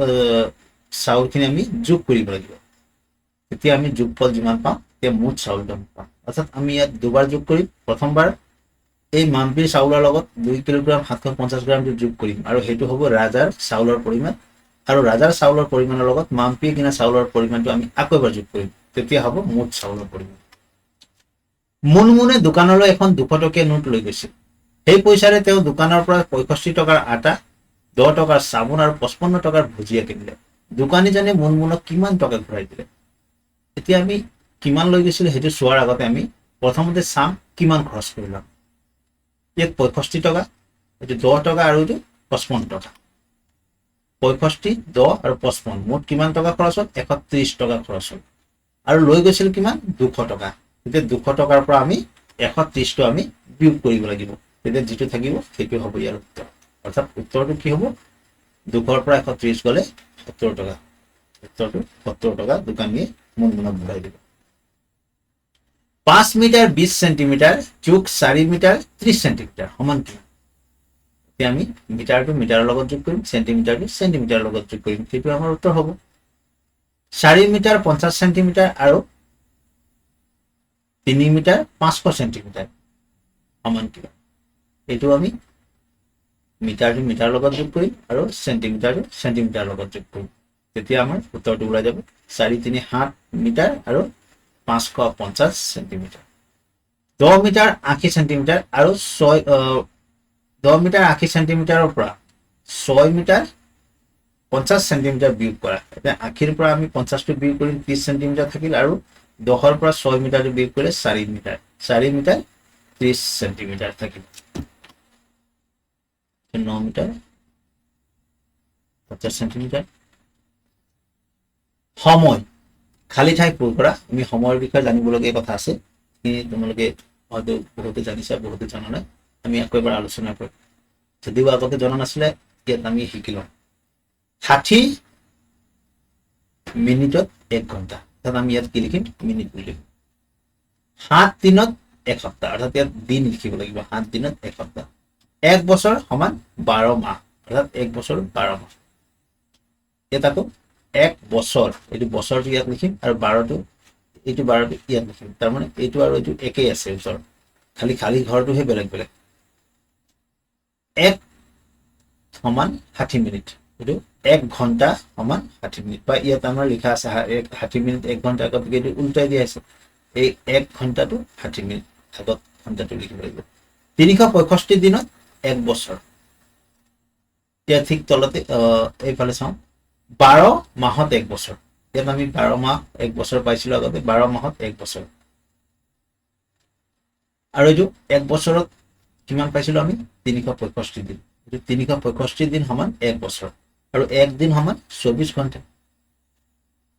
চাউলখিনি আমি যোগ কৰিব লাগিব তেতিয়া আমি যোগফল যিমান পাম তেতিয়া মুঠ চাউলটো পাম অৰ্থাৎ আমি ইয়াত দুবাৰ যোগ কৰিম প্ৰথমবাৰ এই মাম্পিৰ চাউলৰ লগত 2 কিলোগ্ৰাম 750 গ্ৰামটো যোগ কৰিম আৰু সেইটো হ'ব ৰাজাৰ চাউলৰ পৰিমাণ আৰু ৰাজাৰ চাউলৰ পৰিমাণৰ লগত মাম্পিয়ে কিনা চাউলৰ পৰিমাণটো আমি আকৌ এবাৰ যোগ কৰিম তেতিয়া হ'ব মুঠ চাউলৰ পৰিমাণ মুনমুনে দোকানলৈ এখন 200 টকীয়া নোট লৈ গৈছিল সেই পইচাৰে তেওঁ দোকানৰ পৰা 65 টকাৰ আটা 10 টকাৰ চাবোন আৰু 55 টকাৰ ভুজিয়া কিনিলে দোকানীজনে মুনমুনক কিমান টকা ঘূৰাই দিলে এতিয়া আমি কিমান লৈ গৈছিল হেতু চোৱাৰ আগতে আমি প্ৰথমতে চাম কিমান খৰচ কৰিলাম ইয়াত 65 টকা এটো 10 টকা আৰু এটো 55 টকা 65 10 আৰু 55 মুঠ কিমান টকা খৰচ হ'ল 130 টকা খৰচ হ'ল আৰু লৈ গৈছিল কিমান 200 টকা এতিয়া 200 টকাৰ পৰা আমি 130 টো আমি বিয়োগ কৰিব লাগিব তেতিয়া যেটো থাকিব সেইটো হ'ব ইয়াৰ উত্তৰ অৰ্থাৎ উত্তৰটো কি হ'ব 200 ৰ পৰা 130 গলে 70 টকা উত্তৰটো 70 টকা দোকানীয়ে মুনমুনক ঘূৰাই দিব 5 মিটাৰ 20 সেন্টিমিটাৰ যোগ 4 মিটাৰ 30 সেন্টিমিটাৰ সমান কি এতিয়া আমি মিটাৰটো মিটাৰৰ লগত যোগ কৰিম সেন্টিমিটাৰটো সেন্টিমিটাৰৰ লগত যোগ কৰিম সেইটো আমাৰ উত্তৰ হ'ব 4 মিটাৰ 50 সেন্টিমিটাৰ আৰু 3 মিটাৰ 500 সেন্টিমিটাৰ সমান কি এইটো আমি মিটাৰটো মিটাৰৰ লগত যোগ কৰিম আৰু সেন্টিমিটাৰটো সেন্টিমিটাৰৰ লগত যোগ কৰিম তেতিয়া আমাৰ উত্তৰটো ওলাই যাব 4 3 7 মিটাৰ আৰু 550 সেন্টিমিটাৰ 10 মিটাৰ 80 সেন্টিমিটাৰ আৰু 10 মিটাৰ 80 সেন্টিমিটাৰৰ পৰা 6 মিটাৰ 50 সেন্টিমিটাৰ বিয়োগ কৰা এতিয়া 80 ৰ পৰা আমি 50 টো বিয়োগ কৰিম 30 সেন্টিমিটাৰ থাকিল আৰু 10 ৰ পৰা 6 মিটাৰটো বিয়োগ কৰিলে 4 মিটাৰ 30 সেন্টিমিটাৰ থাকিল 9 মিটাৰ 50 সেন্টিমিটাৰ সময় খালি ঠাই পূৰ কৰা আমি সময়ৰ বিষয়ে জানিবলগীয়া কথা আছে তোমালোকে হয়তো বহুতে জানিছা বহুতে জানা নাই আমি আকৌ এবাৰ আলোচনা কৰিম যদিও আগতে জনা নাছিলে ইয়াত আমি শিকিলো 60 মিনিটত 1 ঘণ্টা তাত আমি ইয়াত কি লিখিম মিনিট বুলি 7 দিনত 1 সপ্তাহ অৰ্থাৎ ইয়াত দিন লিখিব লাগিব 7 দিনত 1 সপ্তাহ 1 বছৰ সমান 12 মাহ অৰ্থাৎ 1 বছৰ 12 মাহ ইয়াত আকৌ 1 বছৰ এইটো বছৰটো ইয়াত লিখিম আৰু 12টো এইটো 12টো ইয়াত লিখিম তাৰ মানে এইটো আৰু এইটো একেই আছে ওচৰ খালি ঘৰটোহে বেলেগ বেলেগ 1 সমান 60 মিনিট, এইটো 1 ঘণ্টা সমান 60 মিনিট, বা ইয়াত আমাৰ লিখা আছে 60 মিনিট 1 ঘণ্টা, আগত এইটো উল্টাই দিয়া আছে, এই 1 ঘণ্টাটো 60 মিনিট, আগত ঘণ্টাটো লিখিব লাগিব। 365 দিনত 1 বছৰ। এতিয়া ঠিক তলতে এইফালে চাওঁ, 12 মাহত 1 বছৰ। ইয়াত আমি 12 মাহ 1 বছৰ পাইছিলো আগতে, 12 মাহত 1 বছৰ। আৰু এইটো 1 বছৰত কিমান পাইছিলো আমি? 365 দিন। এইটো 365 দিন সমান 1 বছৰ, আৰু 1 দিন সমান 24 ঘণ্টা।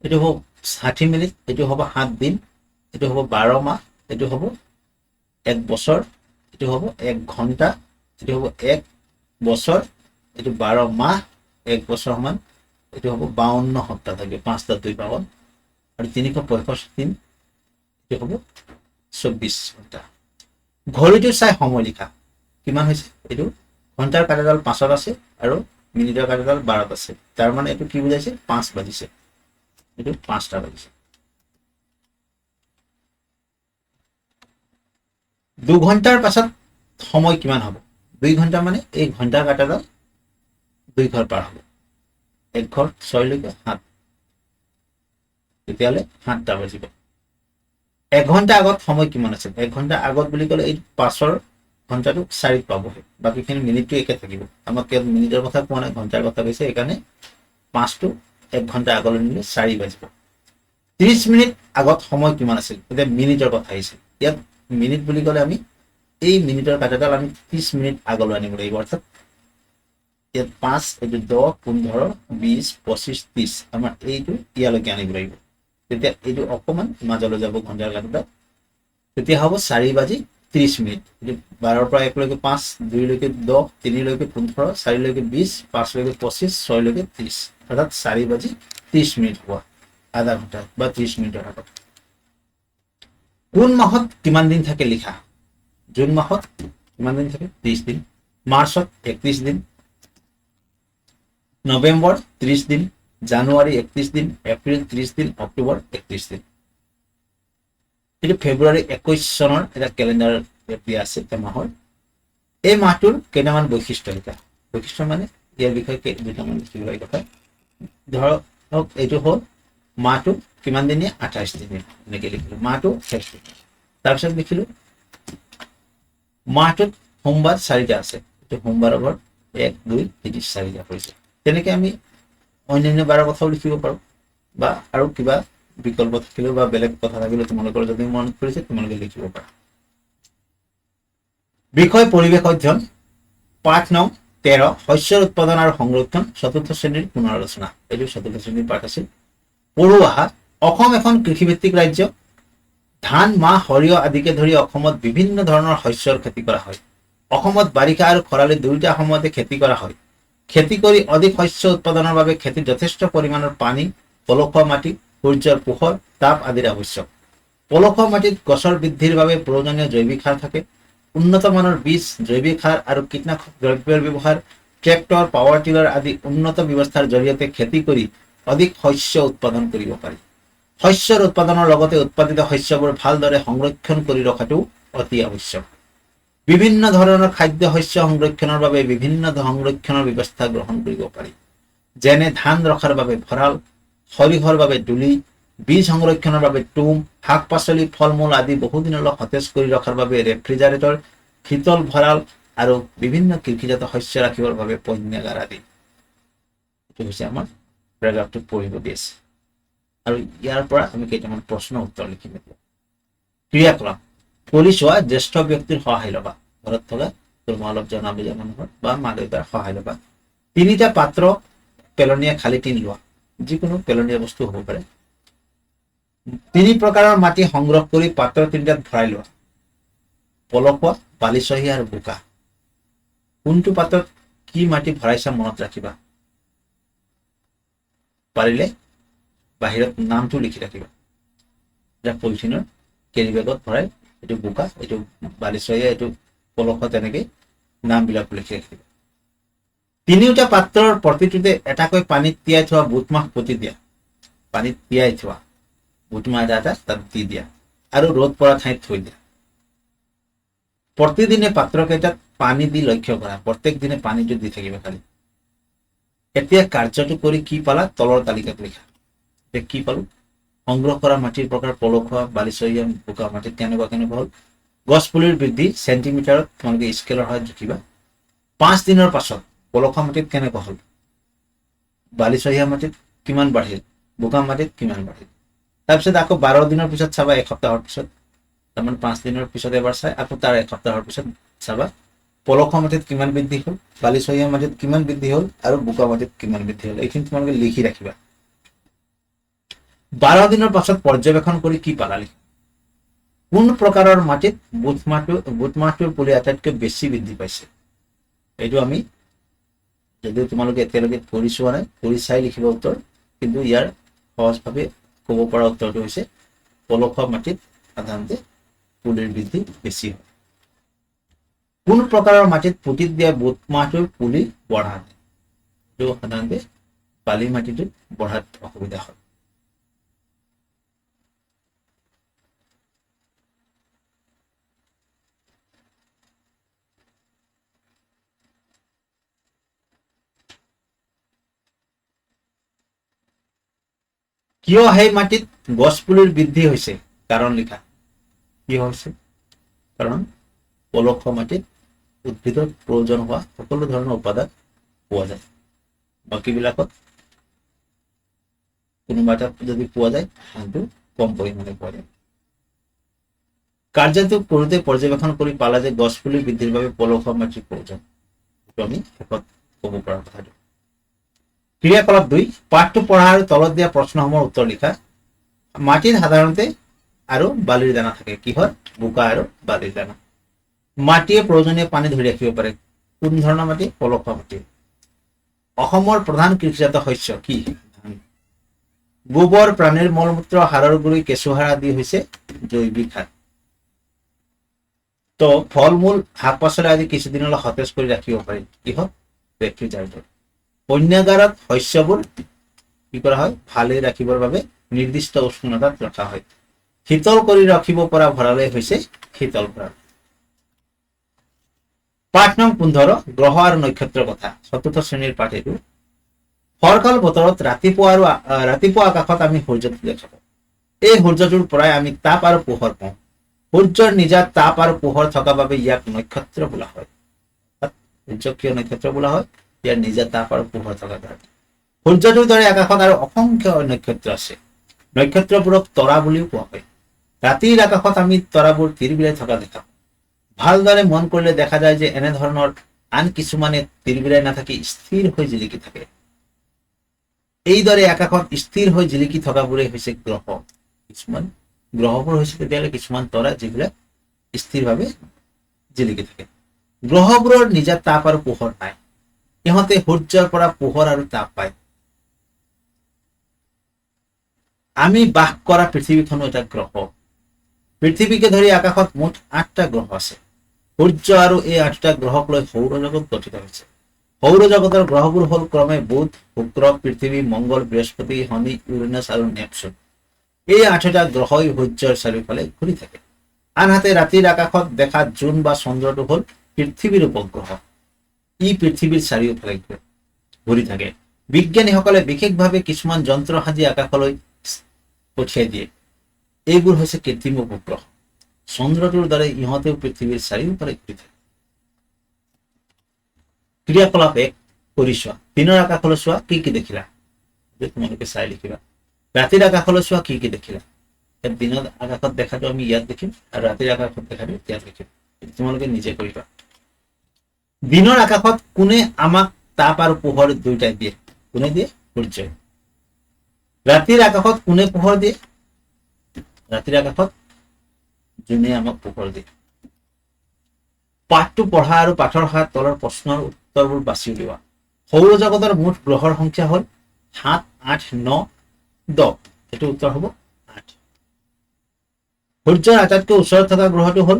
এইটো হ'ব 60 মিনিট, এইটো হ'ব 7 দিন, এইটো হ'ব 12 মাহ, এইটো হ'ব 1 বছৰ, এইটো হ'ব 1 ঘণ্টা, এইটো হ'ব 1 বছৰ, এইটো 12 মাহ 1 বছৰ সমান, এইটো হ'ব 52 সপ্তাহ, থাকে 5টা 2 52, আৰু 365 দিন, এইটো হ'ব 24 ঘণ্টা। ঘড়ীটো চাই সময় লিখা কিমান হৈছে? এইটো ঘণ্টাৰ কাঁটাডাল 5ত আছে আৰু মিনিটৰ কাঁটাডাল 12ত আছে, তাৰ মানে এইটো কি বুজাইছে? 5 বাজিছে, এইটো 5টা বাজিছে। 2 ঘণ্টাৰ পাছত সময় কিমান হ'ব? 2 ঘণ্টা মানে এই ঘণ্টাৰ কাঁটাডাল 2 ঘৰ পাৰ হ'ব, 1 ঘৰ 6 লৈকে 7, তেতিয়াহ'লে 7টা বাজিব। 1 ঘণ্টা আগত সময় কিমান আছিল? 1 ঘণ্টা আগত বুলি ক'লে এই 5ৰ ঘণ্টাটো 4ত পাবহে, বাকীখিনি মিনিটটো একে থাকিব। আমাক ইয়াত মিনিটৰ কথা কোৱা নাই, ঘণ্টাৰ কথা কৈছে, সেইকাৰণে 5টো 1 ঘণ্টা আগলৈ নিলে 4 বাজিব। 30 মিনিট আগত সময় কিমান আছিল? এতিয়া মিনিটৰ কথা আহিছে। ইয়াত মিনিট বুলি ক'লে আমি এই মিনিটৰ কাঁটাডাল আমি 30 মিনিট আগলৈ আনিব লাগিব, অৰ্থাৎ ইয়াত 5, এইটো 10, 15, 20, 25, 30, আমাৰ এইটো ইয়ালৈকে আনিব লাগিব। তেতিয়া এইটো অকমান মাজলৈ যাব ঘণ্টাৰ কাঁটাডাল, তেতিয়া হ'ব 4:30 মিনিট। 12ৰ পৰা 1 লৈকে 5, 2 লৈকে 10, 3 লৈকে 15, 4 লৈকে 20, 5 লৈকে 25, 6 লৈকে 30, অৰ্থাৎ 4:30 মিনিট হোৱা, আধা ঘণ্টা বা 30 মিনিটৰ আগত। কোন মাহত কিমান দিন থাকে লিখা? জুন মাহত কিমান দিন থাকে? 30 দিন। মাৰ্চত 31 দিন, নৱেম্বৰ 30 দিন, জানুৱাৰী 31 দিন, এপ্ৰিল 30 দিন, অক্টোবৰ 31 দিন। এইটো ফেব্ৰুৱাৰী 21 চনৰ এটা কেলেণ্ডাৰ দিয়া আছে মাহৰ। এই মাহটোৰ কেইটামান বৈশিষ্ট্য লিখা। বৈশিষ্ট্য মানে ইয়াৰ বিষয়ে দুটামান লিখিব লাগে কথা। ধৰক এইটো হ'ল মাহটো কিমান দিনীয়া? 28 দিনীয়া, এনেকে লিখিলো। মাহটো শেষ। তাৰপিছত লিখিলো মাহটোত সোমবাৰ 4টা আছে, এইটো সোমবাৰৰ ঘৰত 1, 2, 3, 4টা পৰিছে। তেনেকে আমি অন্যান্য বাৰৰ কথাও লিখিব পাৰো, বা আৰু কিবা বিকল্প থাকিলেও বা বেলেগ কথা থাকিলেও তোমালোকৰ যদি মনত পৰিছে তোমালোকে লিখিব পাৰা। বিষয় পৰিৱেশ অধ্যয়ন, পাঠ নং 13, শস্যৰ উৎপাদন আৰু সংৰক্ষণ, 4ৰ্থ শ্ৰেণীৰ পুনৰ আলোচনা। এইটো 4ৰ্থ শ্ৰেণীৰ পাঠ আছিল। পঢ়ুৱা, অসম এখন কৃষিভিত্তিক ৰাজ্য। ধান, মাহ, সৰিয়হ আদিকে ধৰি অসমত বিভিন্ন ধৰণৰ শস্যৰ খেতি কৰা হয়। অসমত বাৰিষা আৰু খৰালি দুয়োটা সময়তে খেতি কৰা হয়। খেতি কৰি অধিক শস্য উৎপাদনৰ বাবে খেতিত যথেষ্ট পৰিমাণৰ পানী, পলসুৱা মাটি, সূৰ্যৰ পোহৰ, তাপ আদিৰ আৱশ্যক। পলসুৱা মাটিত গছৰ বৃদ্ধিৰ বাবে প্ৰয়োজনীয় জৈৱিক সাৰ থাকে। উন্নত মানৰ বীজ, জৈৱিক সাৰ আৰু কীটনাশক দ্ৰব্যৰ ব্যৱহাৰ, ট্ৰেক্টৰ, পাৱাৰ টিলাৰ আদি উন্নত ব্যৱস্থাৰ জৰিয়তে খেতি কৰি অধিক শস্য উৎপাদন কৰিব পাৰি। শস্যৰ উৎপাদনৰ লগতে উৎপাদিত শস্যবোৰ ভালদৰে সংৰক্ষণ কৰি ৰখাটো অতি আৱশ্যক। বিভিন্ন ধৰণৰ খাদ্য শস্য সংৰক্ষণৰ বাবে বিভিন্ন সংৰক্ষণৰ ব্যৱস্থা গ্ৰহণ কৰিব পাৰি, যেনে ধান ৰখাৰ বাবে ভঁৰাল, সৰিয়হৰ বাবে দুলি, বীজ সংৰক্ষণৰ বাবে টুম, শাক পাচলি, ফল মূল আদি বহুদিনলৈ সতেজ কৰি ৰখাৰ বাবে ৰেফ্ৰিজাৰেটৰ, শীতল ভঁৰাল আৰু বিভিন্ন কৃষিজাত শস্য ৰাখিবৰ বাবে পণ্যাগাৰ আদি। এইটো হৈছে আমাৰ পেৰাগ্ৰাফটোত পঢ়িব দি আছে, আৰু ইয়াৰ পৰা আমি কেইটামান প্ৰশ্ন উত্তৰ লিখিম এতিয়া। ক্ৰিয়াকলাপ, পঢ়ি চোৱা, জ্যেষ্ঠ ব্যক্তিৰ সহায় ল'বা। ঘৰত থকা তোমাৰ অলপ জনা বুজা মানুহৰ বা মা দেউতাৰ সহায় ল'বা। 3টা পাত্ৰ পেলনীয়া খালী টিন লোৱা, যিকোনো পেলনীয়া বস্তু হ'ব পাৰে। 3 প্ৰকাৰৰ মাটি সংগ্ৰহ কৰি পাত্ৰ 3টাত ভৰাই লোৱা। পলসুৱা, বালিচহী আৰু বোকা। কোনটো পাত্ৰত কি মাটি ভৰাইছা মনত ৰাখিবা। পাৰিলে বাহিৰত নামটো লিখি ৰাখিবা। এটা পলিথিনৰ কেৰি বেগত ভৰাই, এইটো বোকা, এইটো বালিচহীয়া, এইটো পলসুৱা, তেনেকে নামবিলাক লিখি ৰাখিবা। 3টা পাত্ৰৰ প্ৰতিটোতে এটাকৈ পানীত তিয়াই থোৱা বুট মাহ পুতি দিয়া। পানীত তিয়াই থোৱা বুট মাহ এটা তাত দি দিয়া আৰু ৰ'দ পৰা ঠাইত থৈ দিয়া। প্ৰতিদিনে পাত্ৰকেইটাত পানী দি লক্ষ্য কৰা, প্ৰত্যেক দিনে পানীটো দি থাকিবা খালি। এতিয়া কাৰ্যটো কৰি কি পালা তলৰ তালিকাত লিখা। এতিয়া কি পালো, সংগ্ৰহ কৰা মাটিৰ প্ৰকাৰ পলসুৱা, বালিচহীয়া, বোকা মাটিত কেনেকুৱা কেনেকুৱা হ'ল। গছ পুলিৰ বৃদ্ধি চেণ্টিমিটাৰত তোমালোকে স্কেলৰ সহায়ত জুখিবা। 5 দিনৰ পাছত পলসুৱা মাটিত কেনেকুৱা হ'ল, বালিচহীয়া মাটিত কিমান বাঢ়িল, বোকা মাটিত কিমান বাঢ়িল। তাৰপিছত আকৌ 12 দিনৰ পিছত চাবা, এসপ্তাহৰ পিছত, তাৰমানে 5 দিনৰ পিছত এবাৰ চাই আকৌ তাৰ এসপ্তাহৰ পিছত চাবা পলসুৱা মাটিত কিমান বৃদ্ধি হ'ল, বালিচহীয়া মাটিত কিমান বৃদ্ধি হ'ল আৰু বোকা মাটিত কিমান বৃদ্ধি হ'ল। এইখিনি তোমালোকে লিখি ৰাখিবা। 12 দিনৰ পাছত পৰ্যবেক্ষণ কৰি কি পালা লিখা। কোন প্ৰকাৰৰ মাটিত বুট মাহটোৰ পুলি আটাইতকৈ বেছি বৃদ্ধি পাইছে। এইটো আমি যদিও তোমালোকে এতিয়ালৈকে কৰি চোৱা নাই, কৰি চাই লিখিব উত্তৰ, কিন্তু ইয়াৰ সহজভাৱে ক'ব পৰা উত্তৰটো হৈছে পলসুৱা মাটিত সাধাৰণতে পুলিৰ বৃদ্ধি বেছি হয়। কোন প্ৰকাৰৰ মাটিত পুতিত দিয়া বুট মাহটোৰ পুলি বঢ়া হয়। এইটো সাধাৰণতে বালি মাটিটোত বঢ়াত অসুবিধা হয়। কিয় সেই মাটিত গছ পুলিৰ বৃদ্ধি হৈছে, কাৰণ লিখা। কিয় হৈছে, কাৰণ পলসুৱা মাটিত উদ্ভিদৰ প্ৰয়োজন হোৱা সকলো ধৰণৰ উপাদান পোৱা যায়, বাকীবিলাকত কোনোবা এটা যদি পোৱা যায় আনটো কম পৰিমাণে পোৱা যায়। কাৰ্যটো কৰোঁতে পৰ্যবেক্ষণ কৰি পালা যে গছ পুলি বৃদ্ধিৰ বাবে পলসুৱা মাটিৰ প্ৰয়োজন। এইটো আমি শেষত ক'ব পৰা কথাটো। ক্ৰিয়াকলাপ 2, পাঠটো পঢ়া আৰু তলত দিয়া প্ৰশ্নসমূহৰ উত্তৰ লিখা। মাটিত সাধাৰণতে আৰু বালিৰ দানা থাকে, কিহৰ, বোকা আৰু বালিৰ দানা। মাটিয়ে প্ৰয়োজনীয় পানী ধৰি ৰাখিব পাৰে, কোন ধৰণৰ মাটি, পলসুৱা মাটি। অসমৰ প্ৰধান কৃষিজাত শস্য কি, গোবৰ, প্ৰাণীৰ মলমূত্ৰ, সাৰৰ গুৰি, কেঁচুসাৰ আদি হৈছে জৈৱিক সাৰ। তো ফল মূল শাক পাচলি আদি কিছুদিনলৈ সতেজ কৰি ৰাখিব পাৰি, কিহত, ৰেফ্ৰিজাৰেটৰ। পণ্যাগাৰত শস্যবোৰ কি কৰা হয়, ভালে ৰাখিবৰ বাবে নিৰ্দিষ্ট উষ্ণতাত ৰখা হয়। শীতল কৰি ৰাখিব পৰা ভঁৰালে হৈছে শীতল ভঁৰাল। পাঠ নং 15, গ্ৰহ আৰু নক্ষত্ৰৰ কথা, 4ৰ্থ শ্ৰেণীৰ পাঠ এইটো। ফৰকাল বতৰত ৰাতিপুৱা আকাশত আমি সূৰ্যটো দেখা পাওঁ। এই সূৰ্যটোৰ পৰাই আমি তাপ আৰু পোহৰ পাওঁ। সূৰ্যৰ নিজা তাপ আৰু পোহৰ থকা বাবে ইয়াক নক্ষত্ৰ বোলা হয়। সূৰ্য কিয় নক্ষত্ৰ বোলা হয়, ইয়াৰ নিজা তাপ আৰু পোহৰ থকা কাৰণে। সূৰ্যটোৰ দৰে আকাশত আৰু অসংখ্য নক্ষত্ৰ আছে। নক্ষত্ৰবোৰক তৰা বুলিও কোৱা হয়। ৰাতিৰ আকাশত আমি তৰাবোৰ তিৰবিৰাই থকা দেখা পাওঁ। ভালদৰে মন কৰিলে দেখা যায় যে এনেধৰণৰ আন কিছুমানে তিৰবিৰাই নাথাকি স্থিৰ হৈ জিলিকি থাকে। এইদৰে আকাশত স্থিৰ হৈ জিলিকি থকাবোৰেই হৈছে গ্ৰহ। কিছুমান গ্ৰহবোৰ হৈছে তেতিয়াহ'লে কিছুমান তৰা যিবিলাক স্থিৰভাৱে জিলিকি থাকে। গ্ৰহবোৰৰ নিজা তাপ আৰু পোহৰ নাই, ইহঁতে সূৰ্যৰ পৰা পোহৰ আৰু তাপ পায়। আমি বাস কৰা পৃথিৱীখনো এটা গ্ৰহ। পৃথিৱীকে ধৰি আকাশত মুঠ 8টা গ্ৰহ আছে। সূৰ্য আৰু এই 8টা গ্ৰহক লৈ সৌৰজগত গঠিত হৈছে। সৌৰজগতৰ গ্ৰহবোৰ হ'ল ক্ৰমে বুধ, শুক্ৰ, পৃথিৱী, মংগল, বৃহস্পতি, শনি, ইউৰেনাছ আৰু নেপচুন। এই 8টা গ্ৰহই সূৰ্যৰ চাৰিওফালে ঘূৰি থাকে। আনহাতে ৰাতিৰ আকাশত দেখা জোন বা চন্দ্ৰটো হ'ল পৃথিৱীৰ উপগ্ৰহ। ই পৃথিৱীৰ চাৰিওফালে ঘূৰি থাকে। বিজ্ঞানীসকলে বিশেষভাৱে কিছুমান যন্ত্ৰ সাজি আকাশলৈ পঠিয়াই দিয়ে। এইবোৰ হৈছে কৃত্ৰিম উপগ্ৰহ। চন্দ্ৰটোৰ দৰে ইহঁতেও পৃথিৱীৰ চাৰিওফালে ঘূৰি থাকে। ক্ৰিয়াকলাপ 1 কৰি চোৱা। দিনৰ আকাশলৈ চোৱা, কি কি দেখিলা, তোমালোকে চাই লিখিবা। ৰাতিৰ আকাশলৈ চোৱা, কি কি দেখিলা। দিনৰ আকাশত দেখাটো আমি ইয়াত দেখিম আৰু ৰাতিৰ আকাশত দেখাটো ইয়াত দেখিম। তোমালোকে নিজে কৰিবা। দিনৰ আকাশত কোনে আমাক তাপ আৰু পোহৰ দুয়োটাই দিয়ে, কোনে দিয়ে, সূৰ্যই। ৰাতিৰ আকাশত কোনে পোহৰ দিয়ে, ৰাতিৰ আকাশত জোনে আমাক পোহৰ দিয়ে। পাঠটো পঢ়া আৰু পাঠৰ সহায়ত তলৰ প্ৰশ্নৰ উত্তৰবোৰ বাছি উলিওৱা। সৌৰজগতৰ মুঠ গ্ৰহৰ সংখ্যা হ'ল 7, 8, 9, 10। এইটো উত্তৰ হ'ব 8। সূৰ্যৰ আটাইতকৈ ওচৰত থকা গ্ৰহটো হ'ল,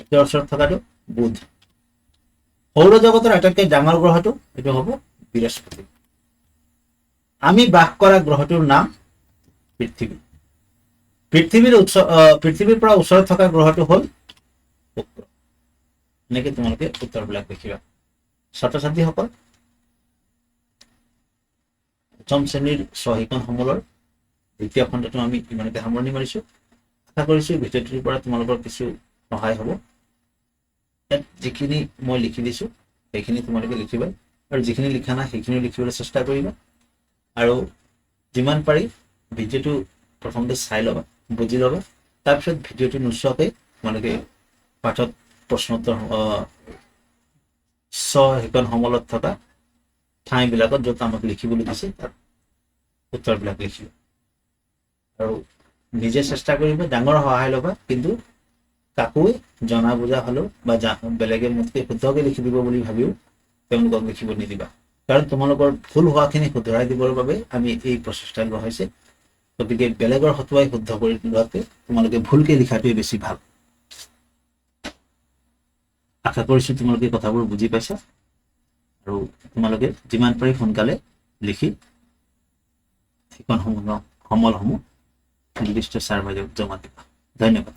এতিয়া ওচৰত থকাটো বুধ। সৌৰজগতৰ আটাইতকৈ ডাঙৰ গ্ৰহটো এইটো হ'ব বৃহস্পতি। আমি বাস কৰা গ্ৰহটোৰ নাম পৃথিৱী। পৃথিৱীৰ পৰা ওচৰত থকা গ্ৰহটো হ'ল শুক্ৰ। এনেকৈ তোমালোকে উত্তৰবিলাক লিখিবা। ছাত্ৰ ছাত্ৰীসকল, পঞ্চম শ্ৰেণীৰ স্বশিক্ষণ সমলৰ দ্বিতীয় খণ্ডটো আমি ইমানতে সামৰণি মাৰিছোঁ। আশা কৰিছোঁ ভিডিঅ'টোৰ পৰা তোমালোকৰ কিছু সহায় হ'ব। ইয়াত যিখিনি মই লিখি দিছোঁ সেইখিনি তোমালোকে লিখিবা, আৰু যিখিনি লিখা নাই সেইখিনিও লিখিবলৈ চেষ্টা কৰিবা। আৰু যিমান পাৰি ভিডিঅ'টো প্ৰথমতে চাই ল'বা, বুজি ল'বা। তাৰপিছত ভিডিঅ'টো নোচোৱাকৈ তোমালোকে পাঠত প্ৰশ্নোত্তৰ স্বশিক্ষণ সমলত থকা ঠাইবিলাকত য'ত আমাক লিখিবলৈ দিছে তাত উত্তৰবিলাক লিখিবা। আৰু নিজে চেষ্টা কৰিবা, ডাঙৰ সহায় ল'বা, কিন্তু কাকো জনা বুজা হ'লেও বা বেলেগে মোতকৈ শুদ্ধকৈ লিখি দিব বুলি ভাবিও তেওঁলোকক লিখিব নিদিবা। কাৰণ তোমালোকৰ ভুল হোৱাখিনি শুধৰাই দিবৰ বাবে আমি এই প্ৰচেষ্টা লোৱা হৈছে। গতিকে বেলেগৰ হতুৱাই শুদ্ধ কৰি লোৱাতকৈ তোমালোকে ভুলকৈ লিখাটোৱে বেছি ভাল। আশা কৰিছোঁ তোমালোকে কথাবোৰ বুজি পাইছা, আৰু তোমালোকে যিমান পাৰি সোনকালে লিখি শিক্ষণ সমলসমূহ নিৰ্দিষ্ট ছাৰ বাইদেউক জমা দিবা। ধন্যবাদ।